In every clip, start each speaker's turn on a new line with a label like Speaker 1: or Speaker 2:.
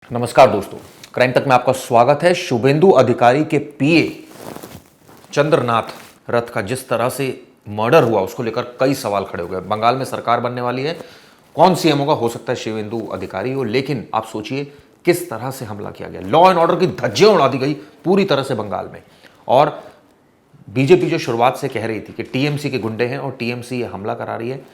Speaker 1: नमस्कार दोस्तों, क्राइम तक में आपका स्वागत है। शुभेंदु अधिकारी के पीए चंद्रनाथ रथ का जिस तरह से मर्डर हुआ उसको लेकर कई सवाल खड़े हो गए। बंगाल में सरकार बनने वाली है, कौन सीएम होगा? हो सकता है शुभेंदु अधिकारी हो, लेकिन आप सोचिए किस तरह से हमला किया गया। लॉ एंड ऑर्डर की धज्जियां उड़ा दी गई पूरी तरह से बंगाल में। और बीजेपी जो शुरुआत से कह रही थी कि टीएमसी के गुंडे हैं और टीएमसी ये हमला करा रही है,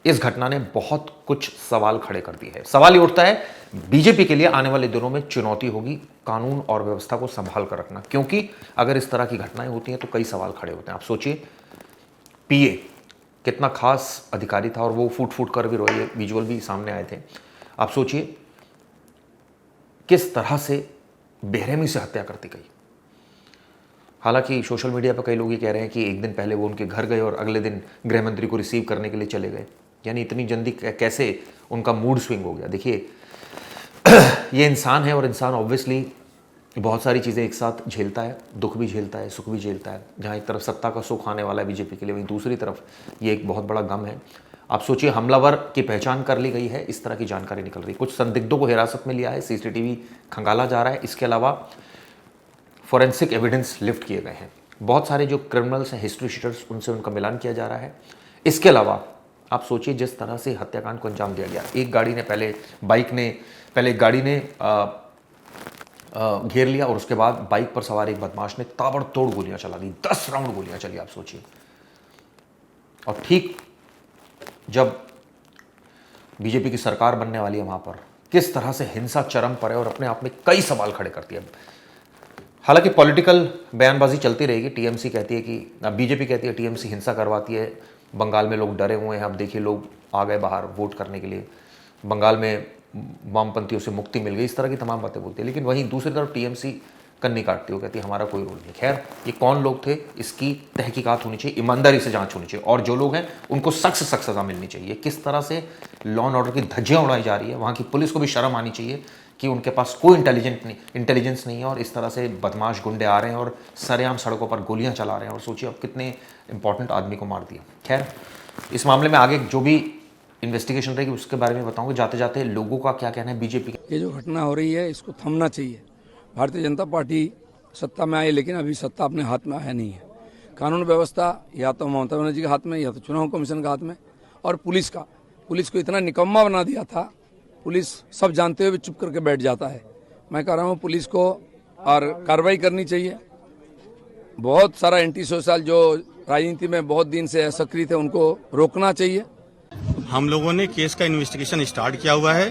Speaker 1: इस घटना ने बहुत कुछ सवाल खड़े कर दिए हैं। सवाल ये उठता है, बीजेपी के लिए आने वाले दिनों में चुनौती होगी कानून और व्यवस्था को संभाल कर रखना, क्योंकि अगर इस तरह की घटनाएं होती हैं तो कई सवाल खड़े होते हैं। आप सोचिए, पीए कितना खास अधिकारी था और वो फूट फूट कर भी रोए, विजुअल भी सामने आए थे। आप सोचिए किस तरह से बेरहमी से हत्या करती गई। हालांकि सोशल मीडिया पर कई लोग ये कह रहे हैं कि एक दिन पहले वो उनके घर गए और अगले दिन गृह मंत्री को रिसीव करने के लिए चले गए। यानी इतनी जल्दी कैसे उनका मूड स्विंग हो गया। देखिए, ये इंसान है और इंसान ऑब्वियसली बहुत सारी चीज़ें एक साथ झेलता है, दुख भी झेलता है, सुख भी झेलता है। जहाँ एक तरफ सत्ता का सुख आने वाला है बीजेपी के लिए, वहीं दूसरी तरफ ये एक बहुत बड़ा गम है। आप सोचिए, हमलावर की पहचान कर ली गई है, इस तरह की जानकारी निकल रही है। कुछ संदिग्धों को हिरासत में लिया है, सीसीटीवी खंगाला जा रहा है। इसके अलावा फॉरेंसिक एविडेंस लिफ्ट किए गए हैं। बहुत सारे जो क्रिमिनल्स हैं, हिस्ट्री शीटर्स, उनसे उनका मिलान किया जा रहा है। इसके अलावा आप सोचिए जिस तरह से हत्याकांड को अंजाम दिया गया। एक गाड़ी ने पहले एक गाड़ी ने घेर लिया और उसके बाद बाइक पर सवार एक बदमाश ने ताबड़तोड़ गोलियां चला दी। 10 राउंड गोलियां चली, आप सोचिए। और ठीक जब बीजेपी की सरकार बनने वाली है, वहां पर किस तरह से हिंसा चरम पर है और अपने आप में कई सवाल खड़े करती है। हालांकि पॉलिटिकल बयानबाजी चलती रहेगी। टीएमसी कहती है कि बीजेपी कहती है टीएमसी हिंसा करवाती है, बंगाल में लोग डरे हुए हैं। अब देखिए, लोग आ गए बाहर वोट करने के लिए, बंगाल में वामपंथियों से मुक्ति मिल गई, इस तरह की तमाम बातें बोलती है। लेकिन वहीं दूसरी तरफ टीएमसी कन्नी काटती है, कहती है हमारा कोई रोल नहीं। खैर, ये कौन लोग थे, इसकी तहकीकात होनी चाहिए, ईमानदारी से जांच होनी चाहिए, और जो लोग हैं उनको सख्त से सख्त सजा मिलनी चाहिए। किस तरह से लॉ एंड ऑर्डर की धज्जियां उड़ाई जा रही है, वहाँ की पुलिस को भी शर्म आनी चाहिए कि उनके पास कोई इंटेलिजेंस नहीं है और इस तरह से बदमाश गुंडे आ रहे हैं और सरेआम सड़कों पर गोलियां चला रहे हैं। और सोचिए अब कितने इंपॉर्टेंट आदमी को मार दिया। खैर, इस मामले में आगे जो भी इन्वेस्टिगेशन रहेगी उसके बारे में बताऊंगा। जाते जाते लोगों का क्या कहना है बीजेपी के।
Speaker 2: ये जो घटना हो रही है इसको थमना चाहिए। भारतीय जनता पार्टी सत्ता में आई, लेकिन अभी सत्ता अपने हाथ में आया नहीं है। कानून व्यवस्था या तो ममता बनर्जी के हाथ में, या तो चुनाव कमीशन के हाथ में, और पुलिस को इतना निकम्मा बना दिया था। पुलिस सब जानते हुए भी चुप करके बैठ जाता है। मैं कह रहा हूँ पुलिस को और कार्रवाई करनी चाहिए। बहुत सारा एंटी सोशल जो राजनीति में बहुत दिन से सक्रिय थे उनको रोकना चाहिए।
Speaker 3: हम लोगों ने केस का इन्वेस्टिगेशन स्टार्ट किया हुआ है।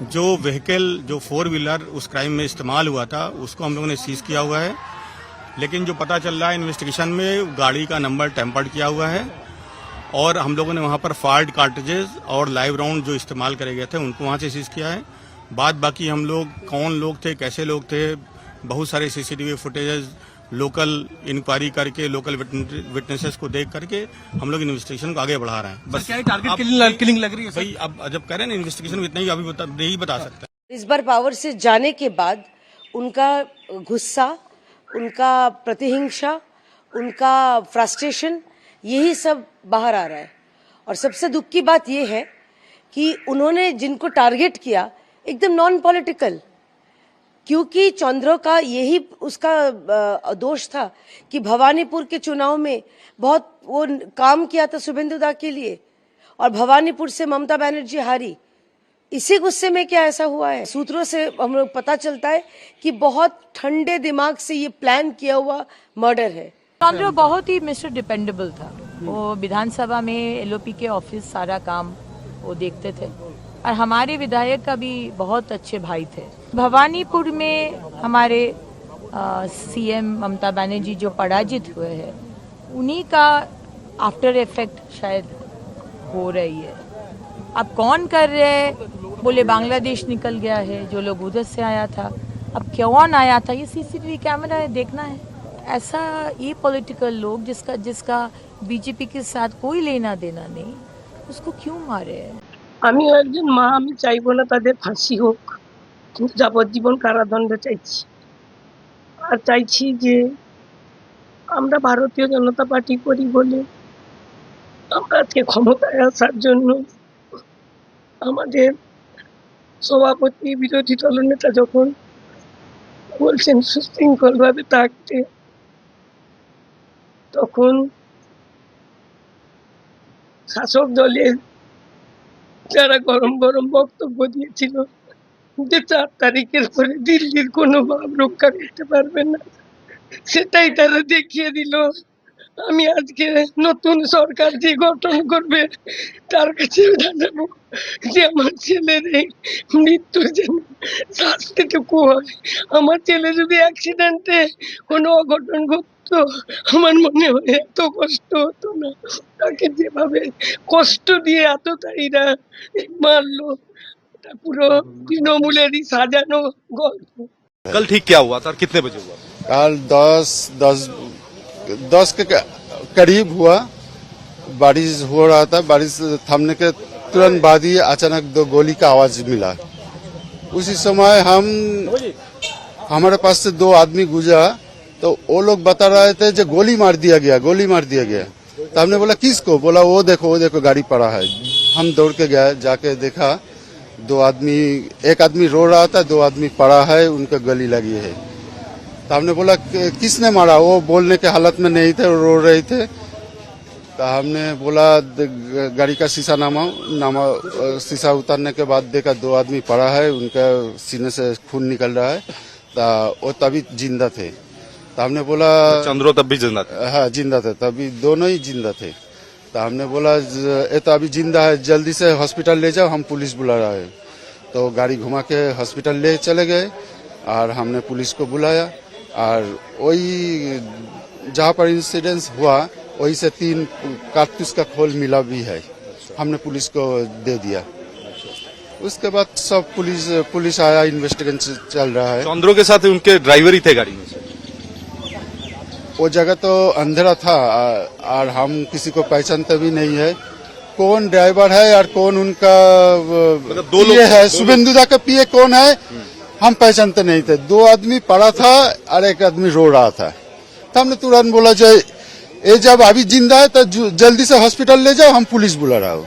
Speaker 3: जो व्हीकल, जो 4 व्हीलर उस क्राइम में इस्तेमाल हुआ था, उसको हम लोगों ने सीज किया हुआ है। लेकिन जो पता चल रहा है इन्वेस्टिगेशन में, गाड़ी का नंबर टेम्पर्ड किया हुआ है और हम लोगों ने वहां पर फायर्ड कार्ट्रिजेस और लाइव राउंड जो इस्तेमाल करे गए थे उनको वहां से सीज किया है। बाकी हम लोग कौन लोग थे, कैसे लोग थे, बहुत सारे सीसीटीवी फुटेजेस, लोकल इंक्वायरी करके, लोकल विटनेसेस को देख करके हम लोग इन्वेस्टिगेशन को आगे बढ़ा रहे हैं। बस क्या टारगेट किलिंग लग रही है भाई। अब जब कह रहे हैं ना इन्वेस्टिगेशन में, इतना ही अभी नहीं बता सकता।
Speaker 4: इस बार पावर से जाने के बाद उनका गुस्सा, उनका प्रतिहिंसा, उनका फ्रस्ट्रेशन, यही सब बाहर आ रहा है। और सबसे दुख की बात यह है कि उन्होंने जिनको टारगेट किया एकदम नॉन पॉलिटिकल, क्योंकि चंद्रो का यही उसका दोष था कि भवानीपुर के चुनाव में बहुत वो काम किया था शुभेंदु दा के लिए, और भवानीपुर से ममता बनर्जी हारी। इसी गुस्से में क्या ऐसा हुआ है? सूत्रों से हम लोग पता चलता है कि बहुत ठंडे दिमाग से ये प्लान किया हुआ मर्डर है।
Speaker 5: चंद्रो बहुत ही मिस्टर डिपेंडेबल था। वो विधानसभा में एलओपी के ऑफिस सारा काम वो देखते थे, और हमारे विधायक का भी बहुत अच्छे भाई थे। भवानीपुर में हमारे सीएम ममता बनर्जी जो पराजित हुए हैं, उन्हीं का आफ्टर इफेक्ट शायद हो रही है। अब कौन कर रहे हैं? बोले बांग्लादेश निकल गया है, जो लोग उधर से आया था। अब कौन आया था, ये सीसीटीवी कैमरा है, देखना है। ऐसा ये पॉलिटिकल लोग जिसका बीजेपी के साथ कोई लेना देना नहीं, उसको क्यों मारे?
Speaker 6: আমিও একজন মা, আমি চাইবো না তাদের ফাঁসি হোক, কিন্তু যাবজ্জীবন কারাদণ্ড চাইছি। আর চাইছি যে আমরা ভারতীয় জনতা পার্টি করি বলে আমরা আজকে ক্ষমতায় আসার জন্য আমাদের সভাপতি বিরোধী দলনেতা যখন বলছেন সুশৃঙ্খলভাবে থাকতে, তখন শাসক দলের যারা গরম গরম বক্তব্য দিয়েছিল যে 4 তারিখের পরে দিল্লির কোনো ভাব রক্ষা করতে পারবে না, সেটাই তারা দেখিয়ে দিল। আমি আজকে নতুন সরকার যে গঠন করবে তার কাছে জানাবো যে আমার ছেলের এই মৃত্যুর যেন শাস্তিটুকু হয়। আমার ছেলে যদি অ্যাক্সিডেন্টে কোনো অঘটন ঘটতো, আমার মনে হয় এত কষ্ট হতো না। তাকে যেভাবে কষ্ট দিয়ে এতটাইরা মারলো, এটা পুরো তৃণমূলেরই সাজানো গল্প।
Speaker 7: कल ठीक क्या हुआ था और कितने बजे हुआ?
Speaker 8: कल 10 के करीब हुआ। बारिश हो रहा था, बारिश थमने के तुरंत बाद ही अचानक 2 गोली का आवाज मिला। उसी समय हमारे पास से 2 आदमी गुजरा तो वो लोग बता रहे थे जो गोली मार दिया गया, गोली मार दिया गया। तो हमने बोला किसको? बोला वो देखो गाड़ी पड़ा है। हम दौड़ के गए, जाके देखा 2 आदमी, एक आदमी रो रहा था, 2 आदमी पड़ा है, उनका गली लगी है। तो हमने बोला किसने मारा? वो बोलने के हालत में नहीं थे, रो रहे थे। तो हमने बोला गाड़ी का शीशा नामा शीशा उतारने के बाद देखा 2 आदमी पड़ा है, उनका सीने से खून निकल रहा है। तो वो तभी जिंदा थे। तो हमने बोला
Speaker 7: चंद्रो तब भी जिंदा थे?
Speaker 8: हाँ जिंदा थे, तभी दोनों ही जिंदा थे। तो हमने बोला ये तो अभी जिंदा है, जल्दी से हॉस्पिटल ले जाओ, हम पुलिस बुला रहा है। तो गाड़ी घुमा के हॉस्पिटल ले चले गए और हमने पुलिस को बुलाया। और वही जहाँ पर इंसिडेंस हुआ वही से 3 कारतूस का खोल मिला भी है, हमने पुलिस को दे दिया। उसके बाद सब पुलिस आया, इन्वेस्टिगेशन चल रहा है।
Speaker 7: चंद्रो के साथ उनके ड्राइवर ही थे गाड़ी में से?
Speaker 8: वो जगह तो अंधेरा था और हम किसी को पहचानते भी नहीं है कौन ड्राइवर है और कौन उनका
Speaker 7: मतलब 2 लोग
Speaker 8: है। शुभेंदुदा का पीए कौन है हम पहचानते नहीं थे। 2 आदमी पड़ा था और एक आदमी रो रहा था। तो हमने तुरंत बोला ये जब अभी जिंदा है तो जल्दी से हॉस्पिटल ले जाओ, हम पुलिस बुला रहा हूँ।